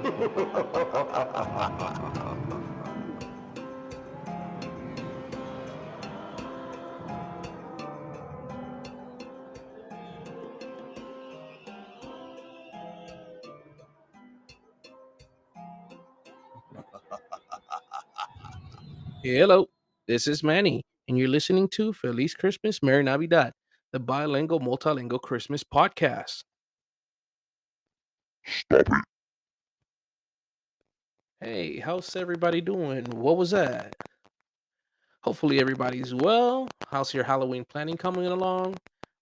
Hello, this is Manny, and you're listening to Feliz Christmas, Merry Navidad, the bilingual, multilingual Christmas podcast. Stop it. Hey, how's everybody doing? What was that? Hopefully, everybody's well. How's your Halloween planning coming along?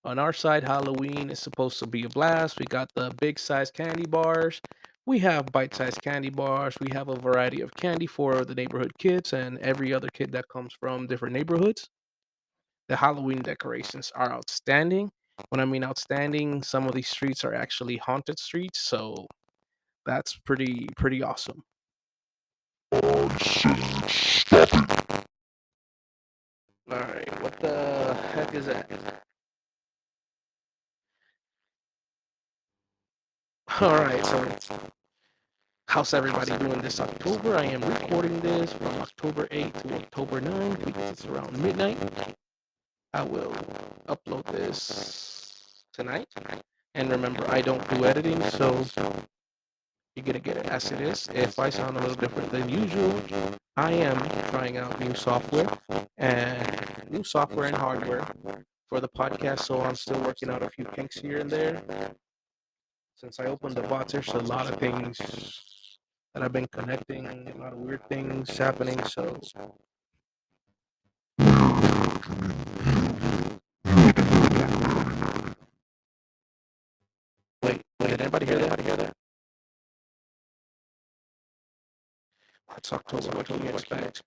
On our side, Halloween is supposed to be a blast. We got the big size candy bars. We have bite sized candy bars. We have a variety of candy for the neighborhood kids and every other kid that comes from different neighborhoods. The Halloween decorations are outstanding. When I mean outstanding, some of these streets are actually haunted streets, so that's pretty awesome. I said stop it. All right, what the heck is that? All right, so how's everybody doing this October? I am recording this from October 8th to October 9th because it's around midnight. I will upload this tonight. And remember, I don't do editing, so you're gonna get it as it is. If I sound a little different than usual, I am trying out new software and hardware for the podcast. So I'm still working out a few kinks here and there. Since I opened the bots, there's a lot of things that I've been connecting, a lot of weird things happening. So wait, did anybody hear that? It's October. What can you expect?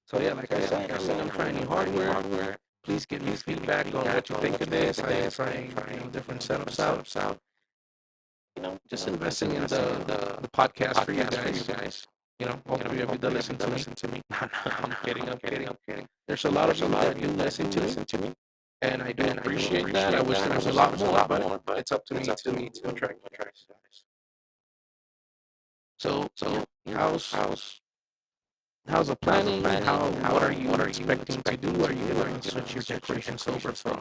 So yeah, like I said, I'm trying new hardware. Please give me feedback on what you think of this. I am trying different setups out. Just investing in the podcast for you guys. All three of you that listen to me. I'm kidding. There's a lot of you that do listen to me, and I do appreciate that. I wish there was a lot more, but it's up to me to attract you guys. So how's the planning? What are you expecting to do? Are you going to switch your decorations over from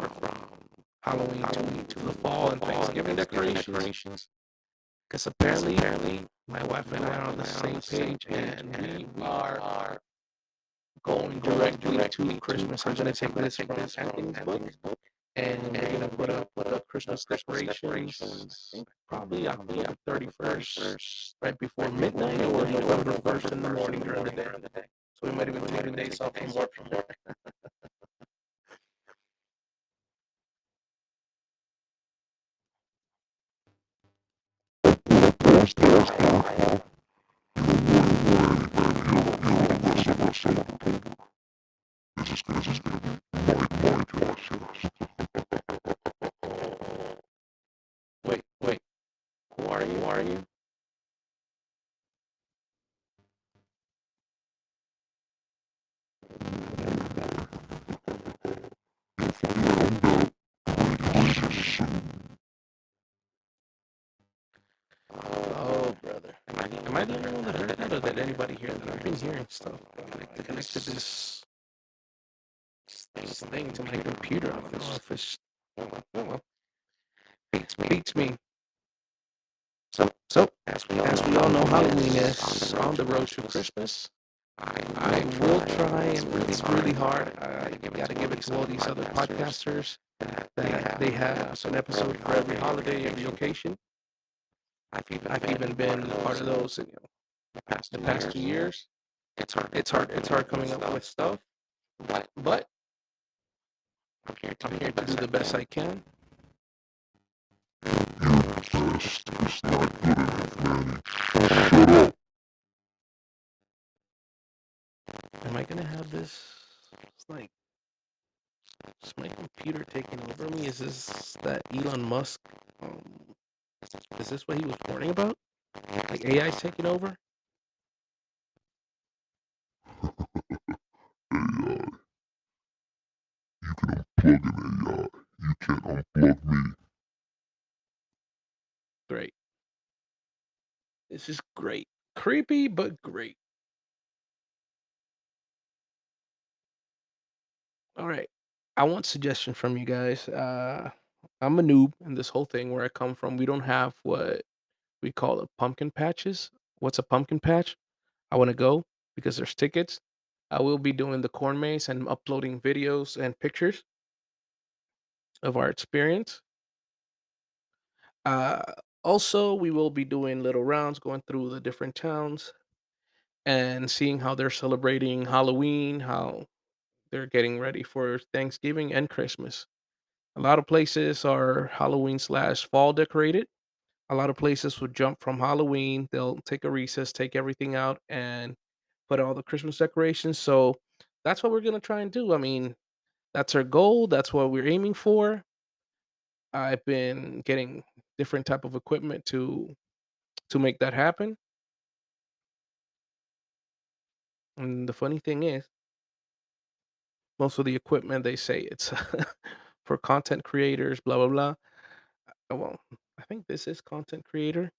Halloween to the fall and Thanksgiving decorations? Because apparently my wife and I are on the same page, and we are going directly to Christmas. I'm gonna take this from Anthony's book, and we're gonna put up Christmas decorations probably October 31st, right before midnight, or November 1st in the morning during the day. So we might even take a day off from work. There's that. You don't want to worry, man. You don't mess up October. This is gonna be my process. Wait. Who are you? Oh, brother. Am I the only one that heard that, or did anybody hear that? I've been hearing stuff connected to this thing to my computer. I don't know if it's. Oh, well, beats me. So as we all know, Halloween is on the road to Christmas. I will try, and it's really hard. I gotta give it to all these other podcasters that they have an episode for every holiday, every occasion. I've even been a part of those in the past 2 years. It's hard coming up with stuff, but I'm here to do the best I can. Your best is not good enough, Manny. Shut up. Am I gonna have this? It's like, is my computer taking over me? Is this that Elon Musk? Is this what he was warning about? Like AI's taking over? AI. You can unplug an AI. You can't unplug me. Great. This is great. Creepy, but great. All right. I want suggestion from you guys. I'm a noob in this whole thing where I come from. We don't have what we call a pumpkin patches. What's a pumpkin patch? I want to go because there's tickets. I will be doing the corn maze and uploading videos and pictures of our experience. Uh, Also, we will be doing little rounds going through the different towns and seeing how they're celebrating Halloween, how they're getting ready for Thanksgiving and Christmas. A lot of places are Halloween slash fall decorated. A lot of places would jump from Halloween. They'll take a recess, take everything out, and put all the Christmas decorations. So that's what we're gonna try and do. I mean, that's our goal. That's what we're aiming for. I've been getting different type of equipment to make that happen. And the funny thing is, most of the equipment they say it's for content creators, blah blah blah. Well, I think this is content creator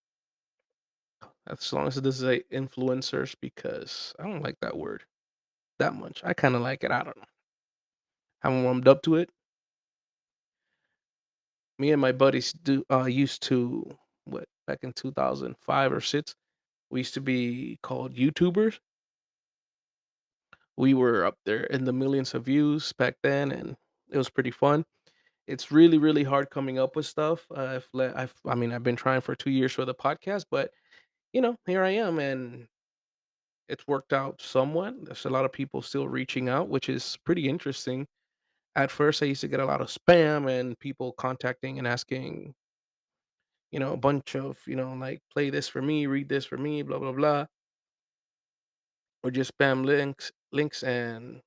as long as this is a influencers because I don't like that word that much. I kind of like it. I don't know. Haven't warmed up to it. Me and my buddies do used to what back in 2005 or 6. We used to be called YouTubers. We were up there in the millions of views back then, and it was pretty fun. It's really, really hard coming up with stuff. I mean, I've been trying for 2 years for the podcast, but here I am, and it's worked out somewhat. There's a lot of people still reaching out, which is pretty interesting. At first, I used to get a lot of spam and people contacting and asking, a bunch of, like, play this for me, read this for me, blah, blah, blah, or just spam links. And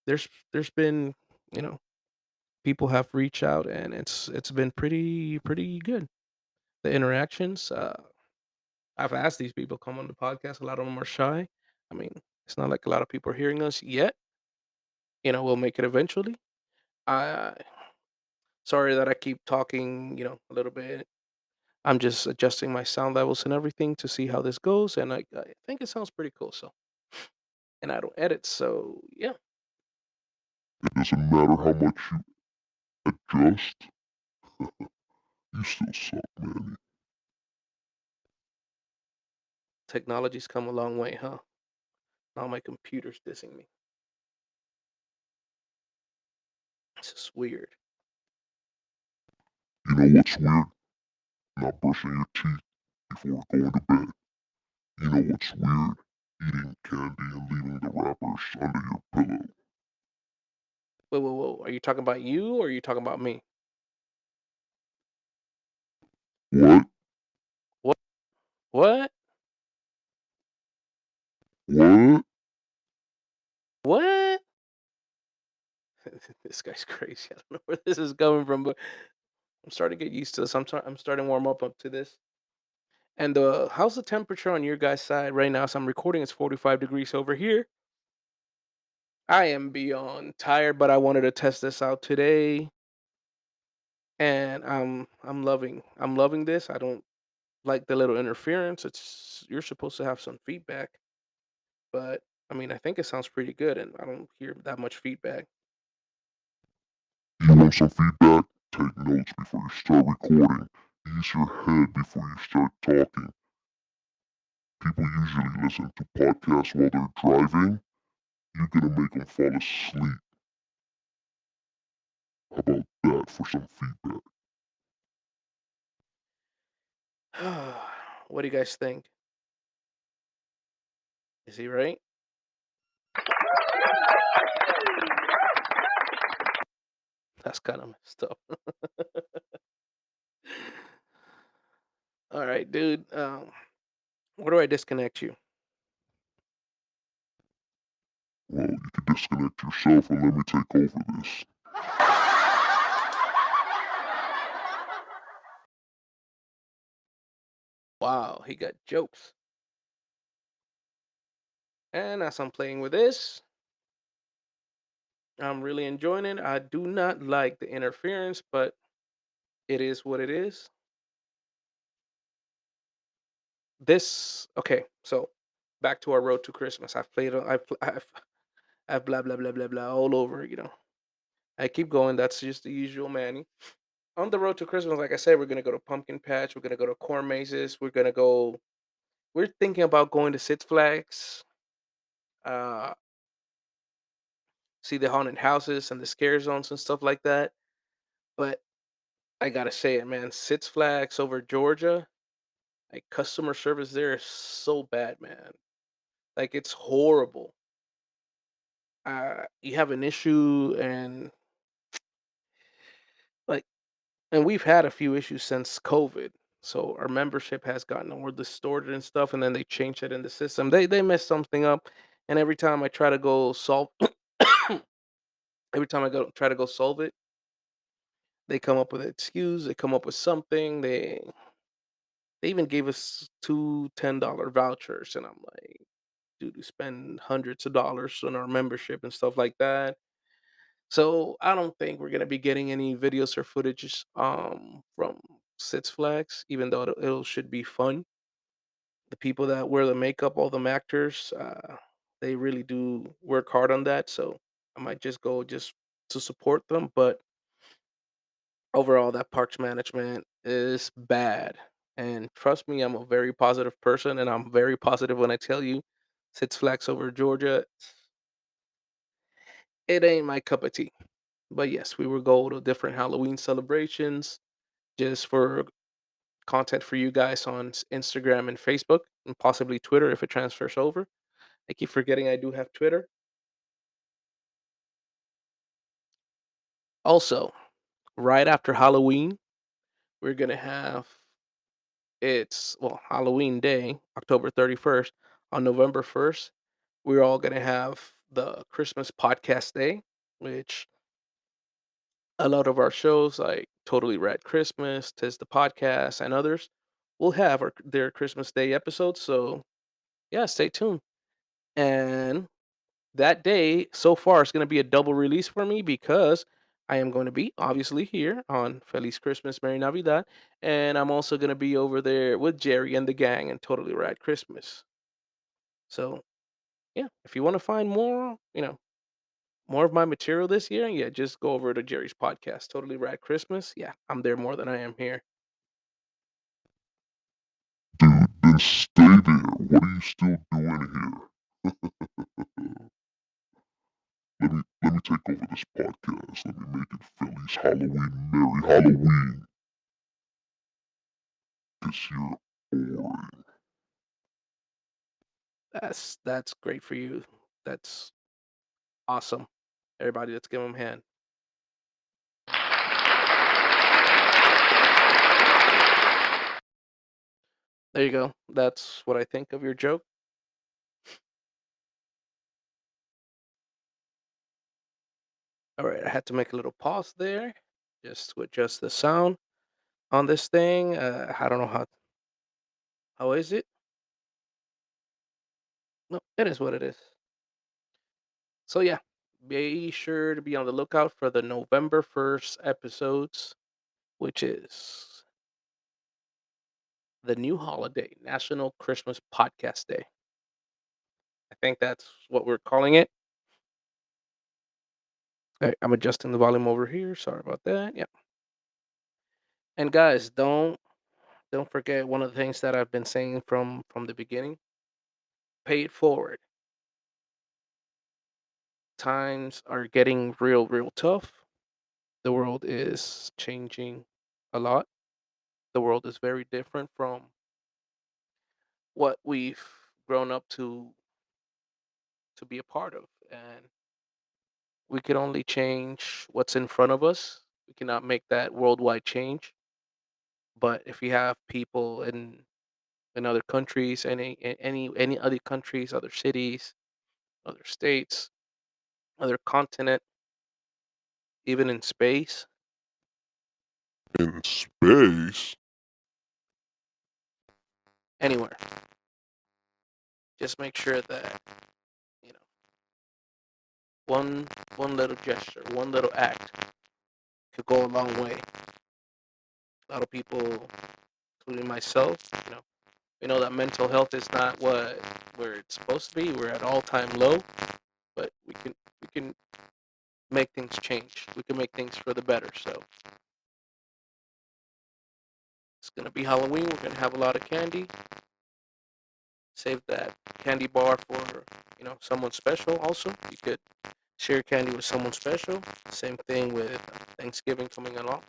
there's been, you know, people have reached out and it's been pretty good. The interactions, I've asked these people to come on the podcast. A lot of them are shy. I mean, it's not like a lot of people are hearing us yet. We'll make it eventually. I Sorry that I keep talking, a little bit. I'm just adjusting my sound levels and everything to see how this goes, and I think it sounds pretty cool. So, and I don't edit, so yeah. It doesn't matter how much you adjust, you still suck, man. Technology's come a long way, huh? Now my computer's dissing me. This is weird. You know what's weird? Not brushing your teeth before going to bed. You know what's weird? Eating candy and leaving the wrappers under your pillow. Whoa, whoa, whoa! Are you talking about you, or are you talking about me? What? What? What? What? What? This guy's crazy. I don't know where this is coming from, but I'm starting to get used to this. I'm starting to warm up to this. And how's the temperature on your guys' side right now? So I'm recording. It's 45 degrees over here. I am beyond tired, but I wanted to test this out today, and I'm loving this. I don't like the little interference. It's You're supposed to have some feedback, but I mean, I think it sounds pretty good, and I don't hear that much feedback. You want some feedback? Take notes before you start recording. Use your head before you start talking. People usually listen to podcasts while they're driving. You're gonna make them fall asleep. How about that for some feedback? What do you guys think? Is he right? That's kind of messed up. All right, dude. Where do I disconnect you? Well, you can disconnect yourself and let me take over this. Wow, he got jokes. And as I'm playing with this, I'm really enjoying it. I do not like the interference, but it is what it is. Okay, so back to our road to Christmas. I've blah blah blah blah blah all over. I keep going. That's just the usual, Manny. On the road to Christmas, like I said, we're gonna go to Pumpkin Patch. We're gonna go to Corn Mazes. We're gonna go. We're thinking about going to Six Flags. Uh, see the haunted houses and the scare zones and stuff like that. But I gotta say it, man. Six Flags over Georgia. Like customer service there is so bad, man. Like it's horrible. You have an issue like and we've had a few issues since COVID. So our membership has gotten more distorted and stuff, and then they changed it in the system. They messed something up, and every time I try to go solve, every time I go try to go solve it, they come up with an excuse. They come up with something. They even gave us two $10 vouchers, and I'm like, dude, we spend hundreds of dollars on our membership and stuff like that. So I don't think we're gonna be getting any videos or footages from Six Flags, even though it should be fun. The people that wear the makeup, all the actors, they really do work hard on that. So I might just go just to support them. But overall, that parks management is bad. And trust me, I'm a very positive person, and I'm very positive when I tell you, Six Flags over Georgia, it ain't my cup of tea. But yes, we will go to different Halloween celebrations just for content for you guys on Instagram and Facebook and possibly Twitter if it transfers over. I keep forgetting I do have Twitter. Also, right after Halloween, we're gonna have Halloween Day, October 31st. On November 1st, we're all gonna have the Christmas podcast day, which a lot of our shows like Totally Rad Christmas, Tis the Podcast, and others will have their Christmas Day episodes. So yeah, stay tuned. And that day so far is going to be a double release for me because I am going to be obviously here on Feliz Christmas, Merry Navidad, and I'm also going to be over there with Jerry and the gang and Totally Rad Christmas. So yeah, if you want to find more, more of my material this year, yeah, just go over to Jerry's podcast, Totally Rad Christmas. Yeah, I'm there more than I am here. Dude, then stay there. What are you still doing here? Let me take over this podcast. Let me make it Philly's Halloween, Merry Halloween. 'Cause you're boring. That's great for you. That's awesome. Everybody, let's give him a hand. There you go. That's what I think of your joke. All right, I had to make a little pause there just to adjust the sound on this thing. I don't know how is it? No, it is what it is. So yeah, be sure to be on the lookout for the November 1st episodes, which is the new holiday, National Christmas Podcast Day. I think that's what we're calling it. I'm adjusting the volume over here. Sorry about that. Yeah. And guys, don't forget one of the things that I've been saying from the beginning. Pay it forward. Times are getting real tough. The world is changing a lot. The world is very different from what we've grown up to be a part of, and we can only change what's in front of us. We cannot make that worldwide change. But if you have people in other countries, any other countries, other cities, other states, other continent, even in space, In space? anywhere, just make sure that you know one little gesture, one little act could go a long way. A lot of people, including myself, We know that mental health is not what where it's supposed to be. We're at all-time low, but we can make things change. We can make things for the better. So it's gonna be Halloween. We're gonna have a lot of candy. Save that candy bar for someone special. Also, you could share candy with someone special. Same thing with Thanksgiving coming up.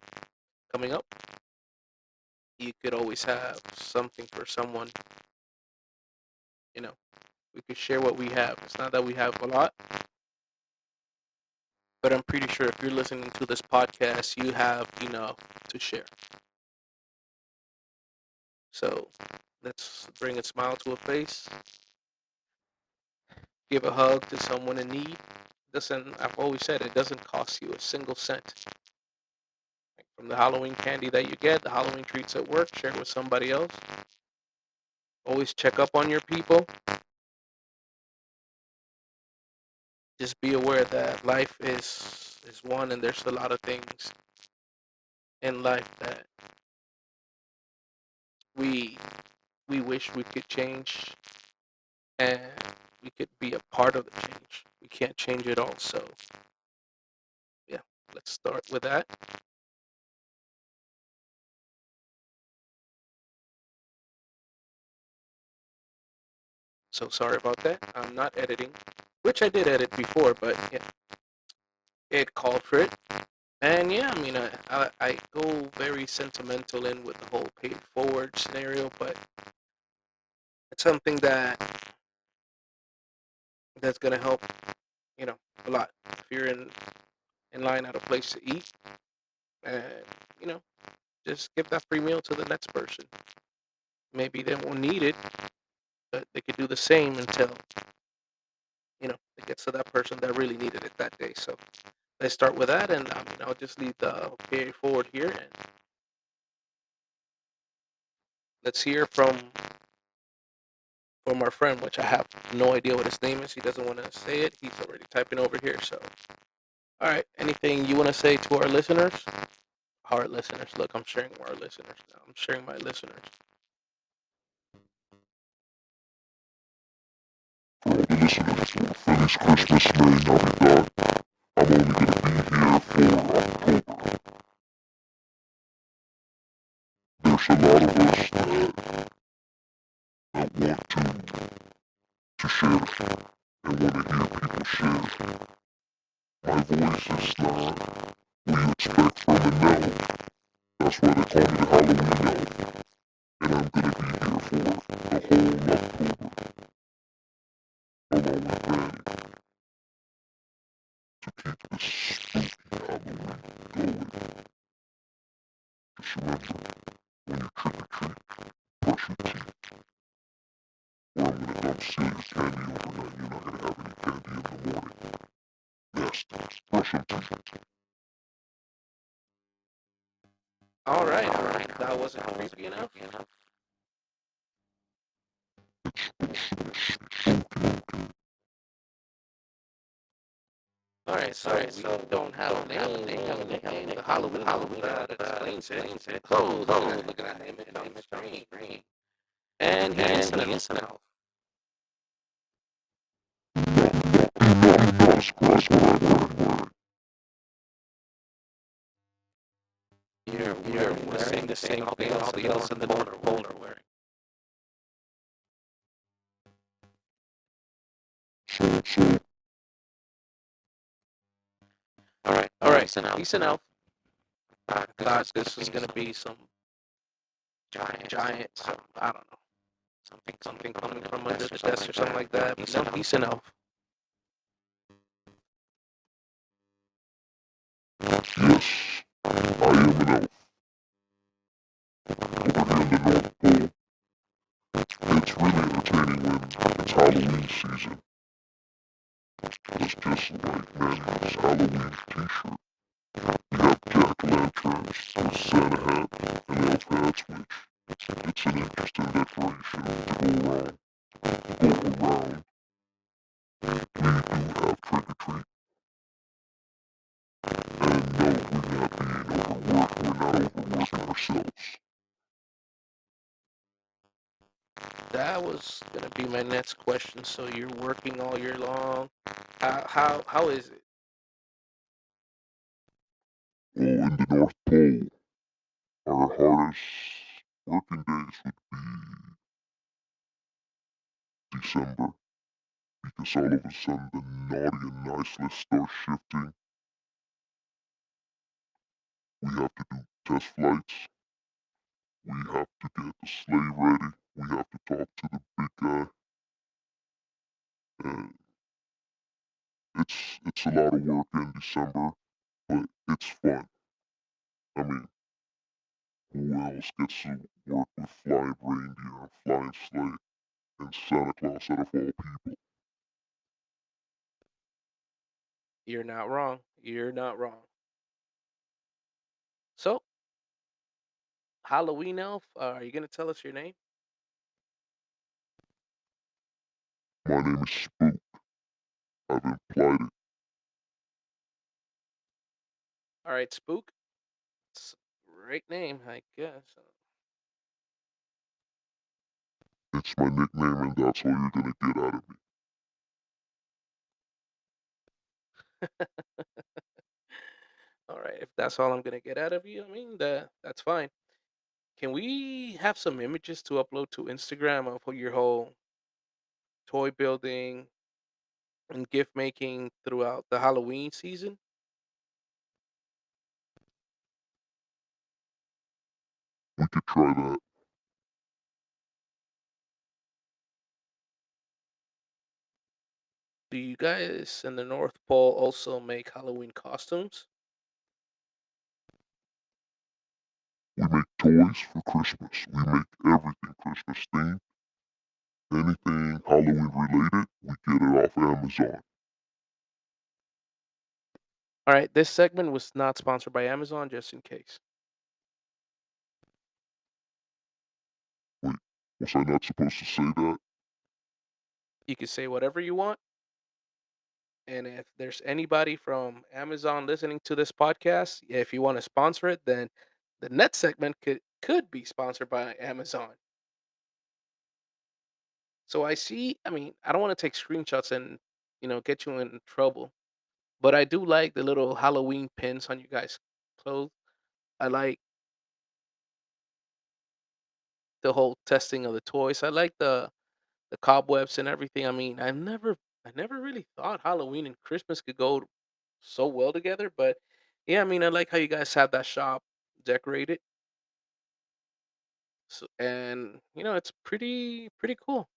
You could always have something for someone. You know, we could share what we have. It's not that we have a lot, but I'm pretty sure if you're listening to this podcast, you have enough to share. So let's bring a smile to a face. Give a hug to someone in need. I've always said it doesn't cost you a single cent. Like from the Halloween candy that you get, the Halloween treats at work, share it with somebody else. Always check up on your people. Just be aware that life is one, and there's a lot of things in life that we we wish we could change, and we could be a part of the change. We can't change it all, so yeah, let's start with that. So sorry about that. I'm not editing, which I did edit before, but yeah, it called for it. And yeah, I mean, I go very sentimental in with the whole pay it forward scenario, but it's something that's gonna help, you know, a lot. If you're in line at a place to eat, and you know, just give that free meal to the next person. Maybe they won't need it, but they could do the same until it gets to that person that really needed it that day. So let's start with that, and I'll just leave the pay it forward here, and let's hear from our friend, which I have no idea what his name is. He doesn't want to say it. He's already typing over here. So, all right. Anything you want to say to our listeners? Our listeners. Look, I'm sharing our listeners now. I'm sharing my listeners. For all the listeners, Feliz Christmas, Merry Navidad. I'm only gonna be here for October. There's a lot of us that want to share and want to hear people share. My voice is not what you expect from an elf. That's why they call me the Halloween elf. And I'm gonna be here for the whole October, along with Granny, to keep this spooky Halloween going. Just remember, when you trick or treat, brush your teeth, or I'm gonna come steal your candy overnight. You're not gonna have any candy in the morning. Nasty. Brush your teeth. All right. All right. That wasn't creepy enough. It's spooky. All right. So we don't have a name. The Halloween that explains it. Close. Look at that image on the screen. And he is an elf. Not a surprise what I'm wearing. You're wearing the same thing all the else in the corner are wearing. So, All right. He's an elf. I thought this was gonna be some giant, I don't know, something coming from under the desk or something like that. But no, he's an elf. yes, I am an elf. Over here in the North Pole, it's really entertaining when it's Halloween season. It's just like Manny's Halloween t-shirt. We have jack-o'-lanterns with Santa hat and elf hats, which it's an interesting decoration to go around. We do have trick-or-treat. And no, we're not being overworked. We're not overworking ourselves. that was gonna be my next question. So you're working all year long. How is it? Well, in the North Pole, our hardest working days would be December, because all of a sudden the naughty and nice list starts shifting. We have to do test flights. We have to get the sleigh ready. We have to talk to the big guy. And it's a lot of work in December, but it's fun. I mean, who else gets to work with flying reindeer and flying sleigh and Santa Claus out of all people? You're not wrong. You're not wrong. So Halloween elf, are you gonna tell us your name? My name is Spook. I've implied it. All right, Spook. It's a great name, I guess. It's my nickname, and that's all you're gonna get out of me. All right, if that's all I'm gonna get out of you, I mean that's fine. Can we have some images to upload to Instagram of your whole toy building and gift making throughout the Halloween season? We could try that. Do you guys in the North Pole also make Halloween costumes? We make toys for Christmas. We make everything Christmas themed. Anything Halloween related, we get it off Amazon. All right, this segment was not sponsored by Amazon, just in case. Wait, was I not supposed to say that? You can say whatever you want. And if there's anybody from Amazon listening to this podcast, if you want to sponsor it, then the next segment could be sponsored by Amazon. So I see, I mean, I don't want to take screenshots and, get you in trouble, but I do like the little Halloween pins on you guys' clothes. I like the whole testing of the toys. I like the cobwebs and everything. I mean, I never really thought Halloween and Christmas could go so well together, but yeah, I mean, I like how you guys have that shop decorated. So, and it's pretty cool.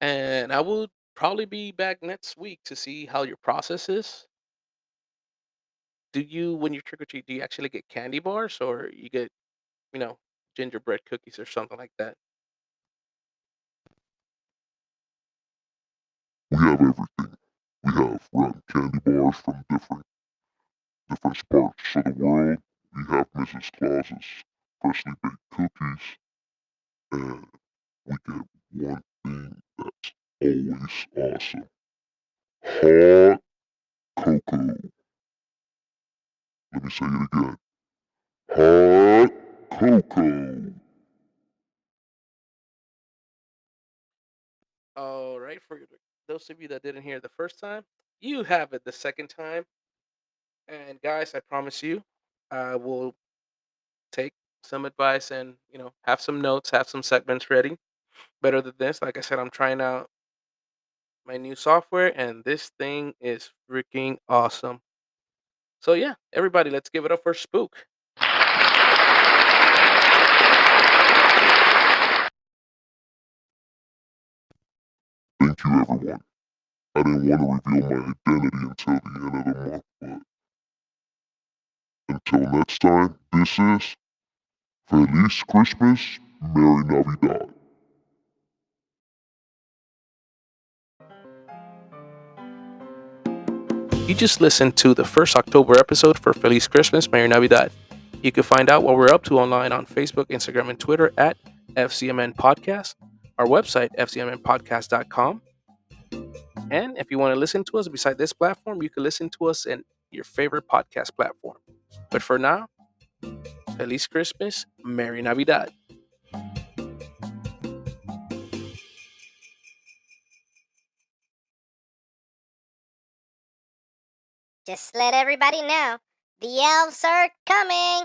And I will probably be back next week to see how your process is. Do you, when you trick or treat, do you actually get candy bars or you get, you know, gingerbread cookies or something like that? We have everything. We have rotten candy bars from different parts of the world. We have Mrs. Claus's freshly baked cookies, and we get one thing that's always awesome: hot cocoa. Let me say it again: hot cocoa. All right, for those of you that didn't hear the first time, you have it the second time. And guys, I promise you, I will take some advice and have some notes, have some segments ready. Better than this, like I said, I'm trying out my new software, and this thing is freaking awesome. So yeah, everybody, let's give it up for Spook. Thank you, everyone. I didn't want to reveal my identity until the end of the month, but until next time, this is Feliz Christmas, Merry Navidad. You just listened to the first October episode for Feliz Christmas, Merry Navidad. You can find out what we're up to online on Facebook, Instagram, and Twitter at FCMN Podcast, our website, fcmnpodcast.com. And if you want to listen to us beside this platform, you can listen to us in your favorite podcast platform. But for now, Feliz Christmas, Merry Navidad. Just let everybody know. The elves are coming.